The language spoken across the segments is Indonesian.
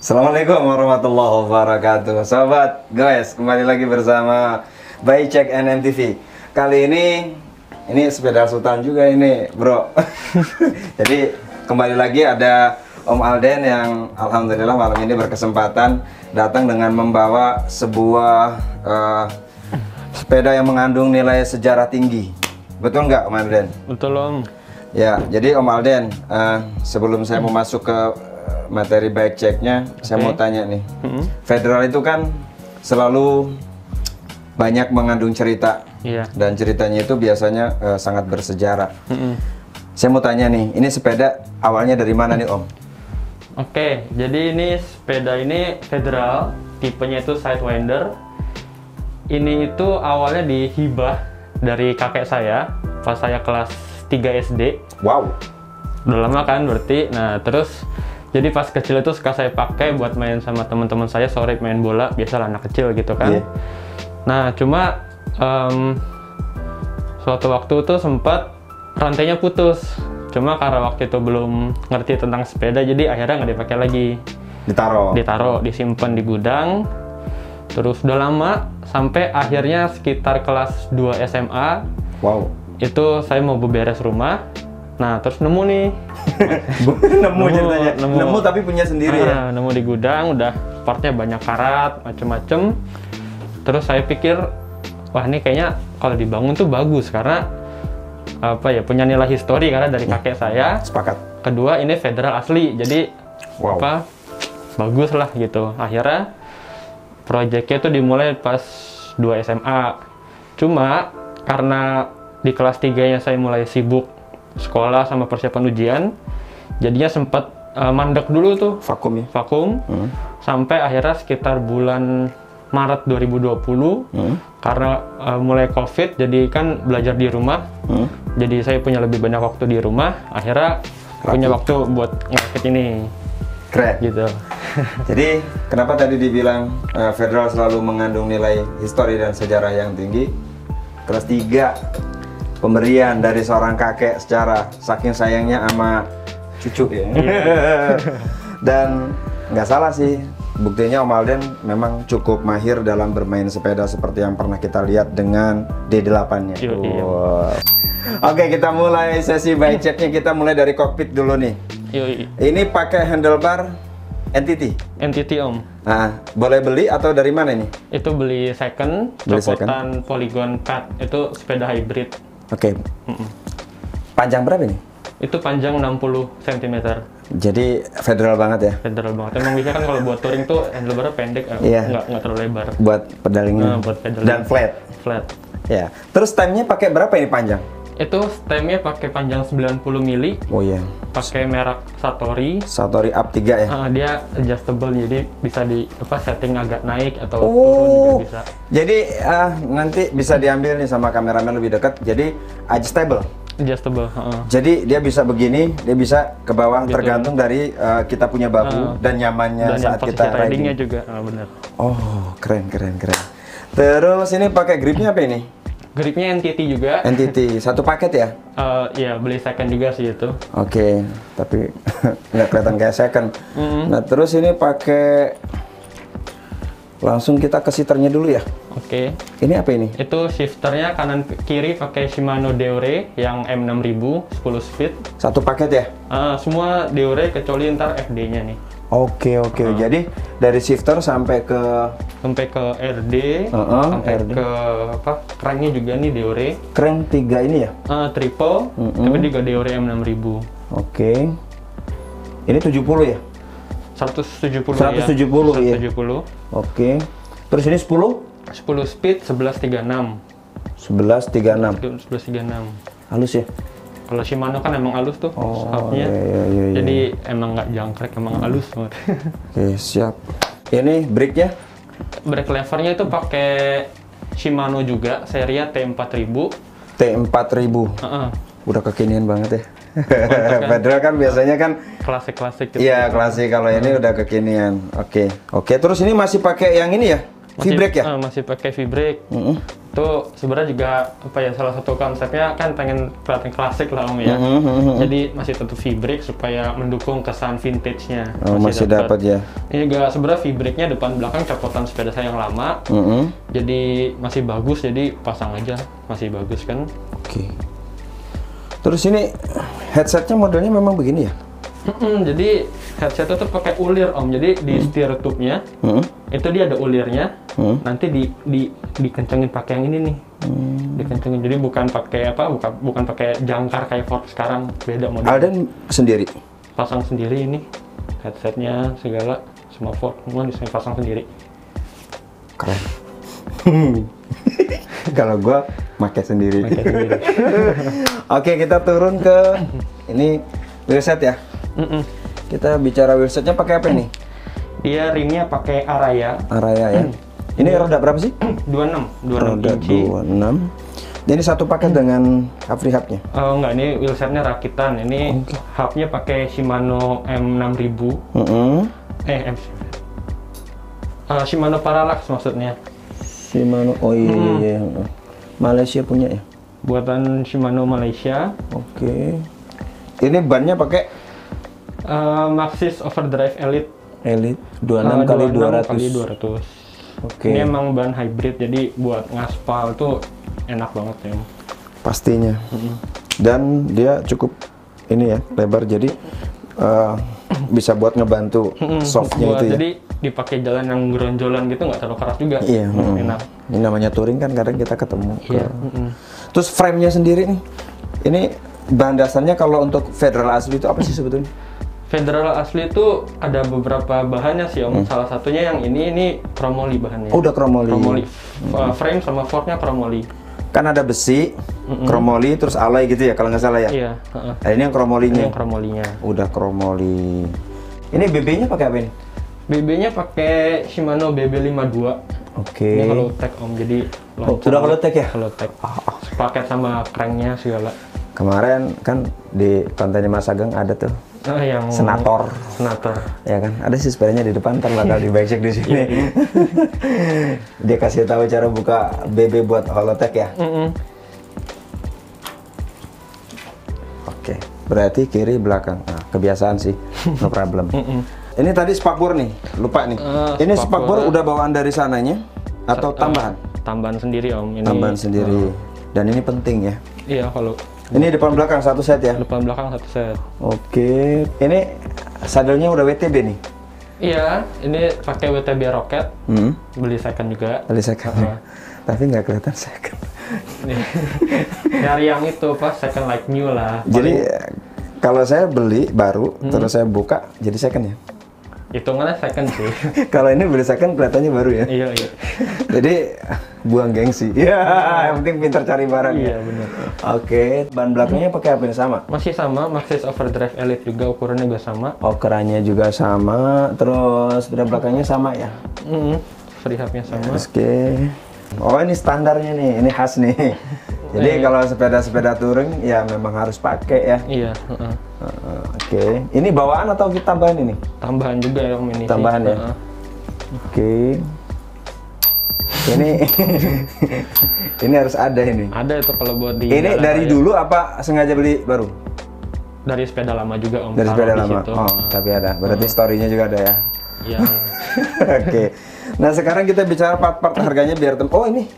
Assalamualaikum warahmatullahi wabarakatuh. Sobat guys, kembali lagi bersama Bike NMTV. Kali ini sepeda Sultan juga ini, bro. Jadi kembali lagi ada Om Alden yang alhamdulillah malam ini berkesempatan datang dengan membawa sebuah sepeda yang mengandung nilai sejarah tinggi. Betul nggak Om Alden? Betul Om. Ya, jadi Om Alden, sebelum saya mau masuk ke materi bike checknya, saya mau tanya nih. Federal itu kan selalu banyak mengandung cerita, dan ceritanya itu biasanya sangat bersejarah. Saya mau tanya nih, ini sepeda awalnya dari mana nih Om? Oke, jadi ini sepeda ini Federal, tipenya itu Sidewinder. Ini itu awalnya dihibah dari kakek saya pas saya kelas 3 SD. Wow. Udah lama kan berarti. Nah, terus jadi pas kecil itu suka saya pakai buat main sama teman-teman saya sore main bola, biasalah anak kecil gitu kan. Nah, cuma suatu waktu tuh sempat rantainya putus. Cuma karena waktu itu belum ngerti tentang sepeda, jadi akhirnya nggak dipakai lagi. Ditaruh, disimpan di gudang. Terus udah lama sampai akhirnya sekitar kelas 2 SMA. Wow. Itu saya mau beberes rumah. Nah, terus nemu nih. nemu tapi punya sendiri ya. Nemu di gudang, udah partnya banyak karat, macem-macem. Terus saya pikir, wah ini kayaknya kalau dibangun tuh bagus karena apa ya, punya nilai histori karena dari kakek saya. Sepakat. Kedua, ini Federal asli, jadi bagus lah gitu. Akhirnya proyeknya tuh dimulai pas 2 SMA. Cuma karena di kelas 3-nya saya mulai sibuk sekolah sama persiapan ujian, jadinya sempat mandek dulu tuh, vakum. Sampai akhirnya sekitar bulan Maret 2020 karena mulai COVID, jadi kan belajar di rumah, jadi saya punya lebih banyak waktu di rumah, akhirnya punya waktu buat ngerakit ini. Keren gitu. Jadi kenapa tadi dibilang Federal selalu mengandung nilai histori dan sejarah yang tinggi? Kelas 3 pemberian dari seorang kakek secara saking sayangnya sama cucu ya. Dan nggak salah sih, buktinya Om Alden memang cukup mahir dalam bermain sepeda seperti yang pernah kita lihat dengan D8-nya. Oke, kita mulai sesi bike check-nya. Kita mulai dari kokpit dulu nih. Ini pakai handlebar NTT Om. Nah, boleh beli atau dari mana ini? Itu beli second, copotan Polygon Cut. Itu sepeda hybrid. Oke. Panjang berapa ini? Itu panjang 60 cm. Jadi Federal banget ya? Federal banget. Emang bisa kan kalau buat touring tuh handlebarnya pendek, nggak terlalu lebar. Buat pedalingnya. Buat pedaling. Dan flat. Ya. Terus stemnya pakai berapa ini panjang? Itu stemnya pakai panjang 90 mili. Oh iya. Pakai merek Satori. Satori Up 3 ya? Dia adjustable, jadi bisa di setting agak naik atau turun juga bisa. Jadi nanti bisa diambil nih sama kameramen lebih dekat. Jadi adjustable. Jadi dia bisa begini, dia bisa ke bawah, tergantung dari kita punya bahu dan nyamannya dan saat kita riding. Juga, benar. Oh, keren. Terus ini pakai gripnya apa ini? Gripnya NTT juga. NTT, satu paket ya? Iya, beli second juga sih itu. Oke, tapi nggak kelihatan kayak second. Nah, terus ini pakai, langsung kita ke shifternya dulu ya? Oke. Ini apa ini? Itu shifternya kanan kiri pakai Shimano Deore yang M6000 10 speed. Satu paket ya? Semua Deore kecuali ntar FD-nya nih. Oke. Jadi dari shifter sampai ke RD, sampai RD. ke cranknya juga nih Deore. Crank 3 ini ya? Triple, tapi juga Deore M6000. Oke. Ini 70 ya? 170 ya? 170. Oke. Terus ini 10? 10 speed 1136. 1136. Halus ya? Kalau Shimano kan emang halus tuh hubnya. Iya. Jadi emang nggak jangkrik, emang halus banget. Oke, siap. Ini brake-nya? Brake levernya itu pakai Shimano juga, serinya T4000. T4000. Udah kekinian banget ya. Federal kan biasanya kan klasik gitu. Iya, klasik. Kalau ini udah kekinian. Oke. Terus ini masih pakai yang ini ya? V-brake ya? Masih pakai V-brake. Itu sebenarnya juga apa ya, salah satu konsepnya kan pengen kelihatan klasik lah Om ya. Jadi masih tetap V-brake supaya mendukung kesan vintage-nya. Masih dapat ya. Ini juga sebenarnya V-brake-nya depan belakang copotan sepeda saya yang lama. Jadi masih bagus, jadi pasang aja masih bagus kan. Oke. Terus ini headsetnya modelnya memang begini ya? Jadi headset itu pakai ulir Om. Jadi di setir tube-nya itu dia ada ulirnya. Nanti dikencengin pakai yang ini nih. Dikencengin. Jadi bukan pakai apa? Bukan pakai jangkar kayak Ford sekarang, beda model. Alden sendiri. Pasang sendiri ini. Headsetnya segala semua Ford semua bisa pasang sendiri. Keren. Kalau gua pakai sendiri. Oke, kita turun ke ini wheelset ya. Kita bicara wheelsetnya pakai apa nih? Dia rimnya pakai Araya. Araya ya. Ini roda berapa sih? 26 Roda inci. 26. Ini satu paket dengan free hubnya. Oh enggak, ini wheelsetnya rakitan. Ini hubnya pakai Shimano M6000. Shimano Parallax maksudnya. Shimano, oh iya. Malaysia punya ya? Buatan Shimano Malaysia. Oke. Ini bannya pakai Maxxis Overdrive Elite. Elite 26 kali 200. Kali 200. Oke. Ini emang ban hybrid, jadi buat ngaspal tuh enak banget ya. Pastinya. Dan dia cukup ini ya, lebar, jadi bisa buat ngebantu softnya itu ya. Jadi dipakai jalan yang geronjolan gitu nggak terlalu keras juga. Iya. Enak. Ini namanya touring kan, kadang kita ketemu. Iya. Terus frame-nya sendiri nih, ini bahan dasarnya kalau untuk Federal asli itu apa sih sebetulnya? Federal asli itu ada beberapa bahannya sih Om. Salah satunya yang ini chromoly bahannya. Oh, udah chromoly. Chromoly. Frame sama forknya chromoly. Kan ada besi, chromoly, terus alloy gitu ya kalau nggak salah ya? Iya. Nah, ini yang chromolynya. Ini yang chromolynya. Udah chromoly. Ini BB-nya pakai apa ini? BB-nya pakai Shimano BB52. Oke. Ini Halotech Om, jadi Udah Halotech ya? Halotech. Paket sama cranknya segala. Kemarin kan di pantainya Mas Ageng ada tuh Yang Senator. Ya kan, ada sih sepedanya di depan, ntar bakal di bike check di sini. Dia kasih tahu cara buka BB buat Halotech ya. Oke, berarti kiri belakang. Nah, kebiasaan sih, no problem. Ini tadi spakbor nih, lupa nih. Ini spakbor udah bawaan dari sananya atau tambahan? Tambahan sendiri Om. Ini Tambahan sendiri. Dan ini penting ya. Iya, kalau ini depan belakang satu set ya? depan belakang satu set. Oke. Ini sadelnya udah WTB nih? Iya, ini pakai WTB Rocket. Beli second juga. Beli second. Tapi nggak kelihatan second. Nyari yang itu pas second like new lah. Jadi kalau saya beli baru terus saya buka jadi second ya? Hitungannya second sih. Kalau ini beli second kelihatannya baru ya? Iya. Jadi buang gengsi. Iya, yang penting pintar cari barang. Iya, benar. Oke, ban belakangnya pakai apa ini sama? Masih sama, Maxxis Overdrive Elite juga, ukurannya juga sama. Ukurannya juga sama, terus ban belakangnya sama ya? Free hubnya sama. Oke. Oh, ini standarnya nih, ini khas nih. Jadi kalau sepeda-sepeda touring ya memang harus pakai ya. Iya. Oke. Ini bawaan atau kita tambahan ini? Tambahan juga ya Om ini. Tambahan sih. ya. Oke. Ini ini harus ada ini. Ada itu kalau buat di. Ini dari dulu apa sengaja beli baru? Dari sepeda lama juga Om. Dari Taruh sepeda di lama. situ. Oh, tapi ada. Berarti story-nya juga ada ya. Iya. Oke. Nah, sekarang kita bicara part-part harganya biar Oh, ini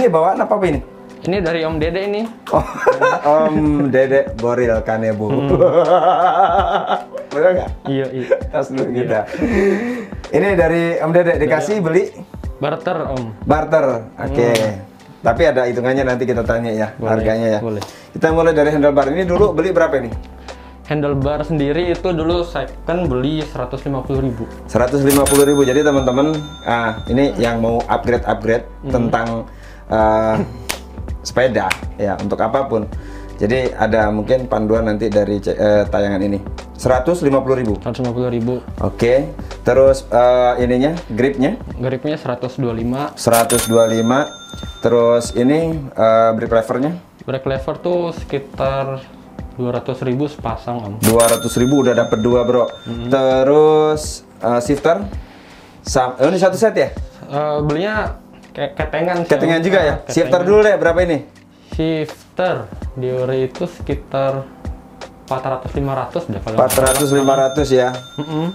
bawaan apa ini? Ini dari Om Dede ini. Oh, Om Dede Boril Kanebu. Bener nggak? Iya. Tas dulu kita. Ini dari Om Dede dikasih beli Barter Om. barter. Oke. Tapi ada hitungannya nanti kita tanya ya, harganya ya. Boleh. Kita mulai dari handlebar ini dulu beli berapa ini? Handlebar sendiri itu dulu second beli 150.000. 150.000. Jadi teman-teman, ini yang mau upgrade tentang sepeda ya untuk apapun. Jadi ada mungkin panduan nanti dari tayangan ini. 150.000. 150.000. Oke. Terus ininya, gripnya? Gripnya 125. 125. Terus ini brake levernya? Brake lever tuh sekitar 200.000 sepasang Om. 200.000 udah dapet 2 bro. Terus shifter? Oh, ini satu set ya? Belinya kayak ketengan sih, Ketengan Om. juga ya? Ketengan. Shifter dulu deh, berapa ini? Shifter di ori itu sekitar 400-500 deh kalau 400-500 ya?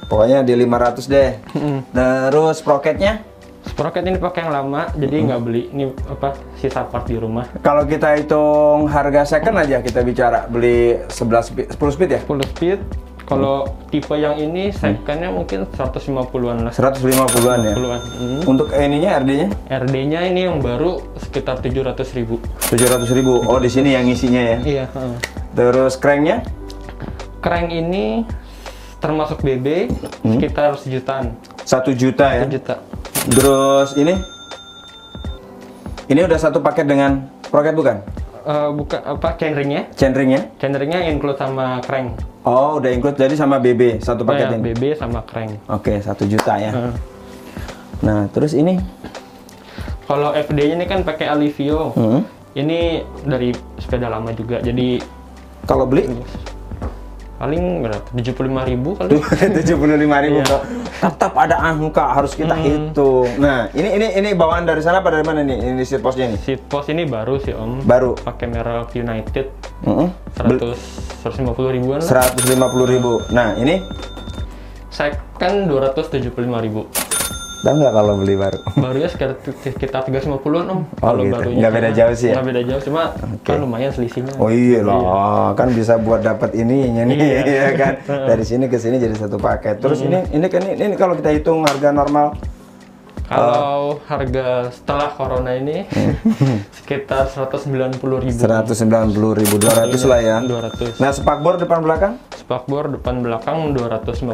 Pokoknya di 500 deh. Terus sprocketnya? Sprocket ini pakai yang lama, jadi nggak beli. Ini apa, sisa part di rumah. Kalau kita hitung harga second aja, kita bicara beli 10 speed ya? 10 speed. Kalau tipe yang ini secondnya mungkin 150-an lah. 150-an ya? 150-an. Untuk ininya, RD-nya? RD-nya ini yang baru sekitar 700.000. 700.000. Oh, di sini yang isinya ya? Iya. Terus cranknya? Crank ini termasuk BB sekitar 1 jutaan. 1 juta ya? 1 juta. Terus ini udah satu paket dengan sprocket bukan? Bukan apa, chainringnya? Chainringnya? Chainringnya include sama crank. Oh, udah include jadi sama BB satu paket ini. BB sama crank. Oke, 1 juta ya. Nah, terus ini? Kalau FD-nya ini kan pakai Alivio. Ini dari sepeda lama juga. Jadi Kalau beli? paling berapa? 75.000 kali. 75.000 Iya. kok. Tetap ada angka harus kita hitung. Nah, ini bawaan dari sana apa dari mana nih? Ini seat postnya nih? Seat post ini baru sih Om. Baru. Pakai merek United. 150 ribuan lah. 150.000. Nah, ini Second 275.000. tahu nggak kalau beli baru? Barunya sekitar 350-an Om. Kalau gitu. barunya. Nggak beda jauh sih ya? Nggak beda jauh, cuma kan lumayan selisihnya. Oh iya loh, kan bisa buat dapat ininya nih, ya kan? Dari sini ke sini jadi satu paket. Terus ini kalau kita hitung harga normal, Kalau harga setelah corona ini sekitar 190.000. 190.200 lah ya. 200. Nah, spakbor depan belakang? Spakbor depan belakang 250.000.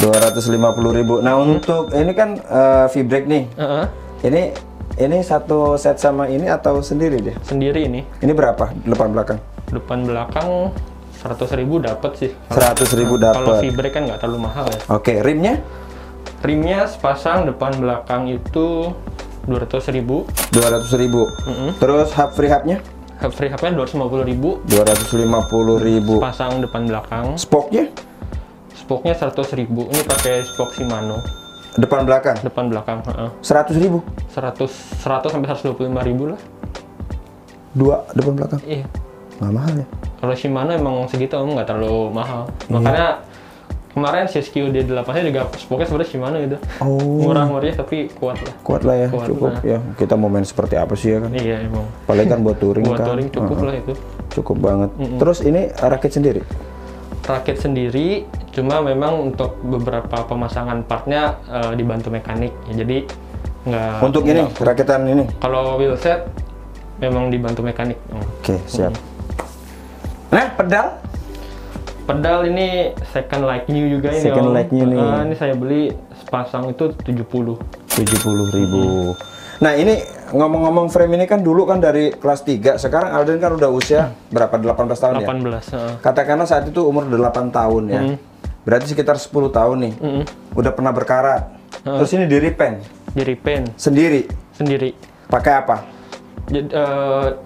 250.000. Nah, untuk ini kan V-brake nih. Ini satu set sama ini atau sendiri dia? Sendiri ini. Ini berapa depan belakang? Depan belakang 100.000 dapat sih. 100.000 Kalau dapat. V-brake kan nggak terlalu mahal ya. Oke, rimnya? Rimnya sepasang depan belakang itu 200.000. 200.000. Terus hub free hubnya? Free hubnya 250.000. 250.000. Pasang depan belakang. Spoknya? Spoknya 100.000. Ini pakai spok Shimano. Depan belakang? Depan belakang. 100.000. 100 sampai 125.000 lah. Dua depan belakang? Iya. Nggak mahal ya? Kalau Shimano emang segitu nggak terlalu mahal. Makanya kemarin CSQ D8-nya juga spoknya sebenarnya Shimano gitu. Murah-murah tapi kuat lah. Kuat lah ya, Kuat, cukup ya. Kita mau main seperti apa sih ya kan? Iya emang. Paling kan buat touring Buat kan? touring cukup lah itu. Cukup banget. Terus ini rakit sendiri? Rakit sendiri, cuma memang untuk beberapa pemasangan partnya dibantu mekanik. Ya, jadi nggak. Untuk ini, rakitan ini? Kalau wheelset memang dibantu mekanik. Oke, siap. Nah, pedal? Pedal ini second like new juga ini. Second like new nih. Ini saya beli sepasang itu 70. 70.000. Nah, ini ngomong-ngomong frame ini kan dulu kan dari kelas 3, sekarang Alden kan udah usia berapa? 18 tahun 18. ya? Katakanlah saat itu umur 8 tahun ya. Berarti sekitar 10 tahun nih. Udah pernah berkarat. Terus ini di repaint? Di repaint. Sendiri? Sendiri. Pakai apa?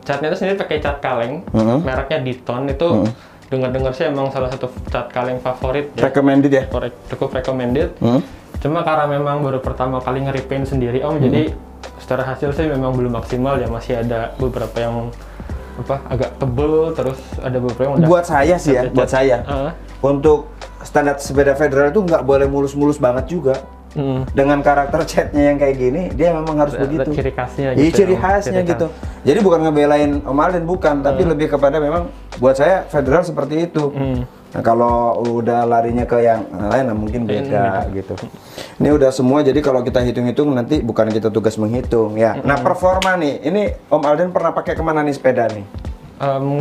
Catnya itu sendiri pakai cat kaleng. Mereknya Diton itu. Dengar-dengar sih emang salah satu cat kaleng favorit ya. Recommended ya? Cukup recommended. Cuma karena memang baru pertama kali nge-repaint sendiri Om, jadi secara hasil sih memang belum maksimal ya, masih ada beberapa yang agak tebel, terus ada beberapa yang udah. Buat saya sih ya, buat saya. Untuk standar sepeda federal itu nggak boleh mulus-mulus banget juga. Dengan karakter catnya yang kayak gini, dia memang harus begitu. Ciri khasnya Iya, gitu. ciri khasnya gitu. Jadi bukan ngebelain Om Alden, bukan, tapi lebih kepada memang buat saya federal seperti itu. Nah, kalau udah larinya ke yang lain, nah mungkin beda gitu. Ini udah semua, jadi kalau kita hitung-hitung nanti bukan kita tugas menghitung ya. Nah, performa nih, ini Om Alden pernah pakai kemana nih sepeda nih?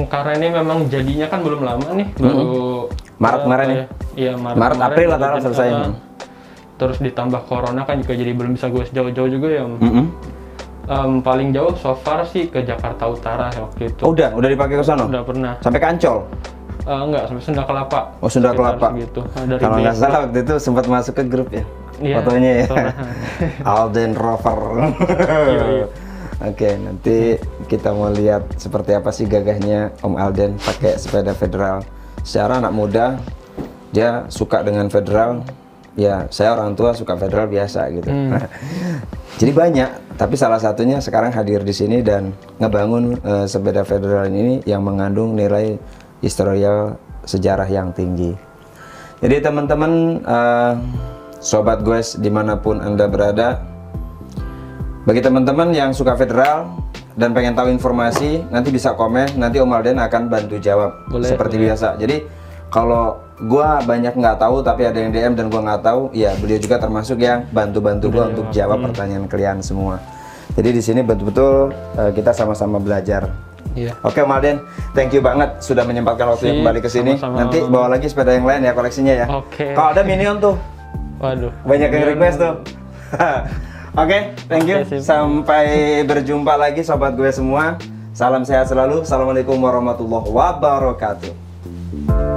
Karena ini memang jadinya kan belum lama nih, baru Maret kemarin ya? Iya, Maret April lah taruh selesai. Terus ditambah corona kan juga jadi belum bisa gue jauh-jauh juga ya Om. Paling jauh so far sih ke Jakarta Utara waktu itu. Oh, udah dipakai ke sana? Udah pernah. Sampai ke Ancol? Enggak, sampai Sunda Kelapa. Oh, Sunda Kelapa. Gitu. Kalau nggak salah waktu itu sempat masuk ke grup ya? Iya, fotonya ya? Alden Rover. Iya. Oke, nanti kita mau lihat seperti apa sih gagahnya Om Alden pakai sepeda federal. Secara anak muda, dia suka dengan federal, ya saya orang tua suka Federal biasa gitu. Jadi banyak, tapi salah satunya sekarang hadir di sini dan ngebangun sepeda Federal ini yang mengandung nilai historial sejarah yang tinggi. Jadi teman-teman, sobat goes dimanapun Anda berada, bagi teman-teman yang suka Federal dan pengen tahu informasi, nanti bisa komen, nanti Om Alden akan bantu jawab. Seperti biasa. Jadi kalau gua banyak nggak tahu tapi ada yang DM dan gua nggak tahu, ya beliau juga termasuk yang bantu-bantu gua untuk jawab pertanyaan kalian semua. Jadi di sini betul-betul kita sama-sama belajar. Iya. Oke Om Alden, thank you banget sudah menyempatkan waktunya kembali ke sini. Nanti bawa lagi sepeda yang lain ya koleksinya ya. Oke. Kalau ada Minion tuh, Waduh. banyak yang request tuh. Oke, thank you. Sampai berjumpa lagi sobat gue semua. Salam sehat selalu. Assalamualaikum warahmatullahi wabarakatuh.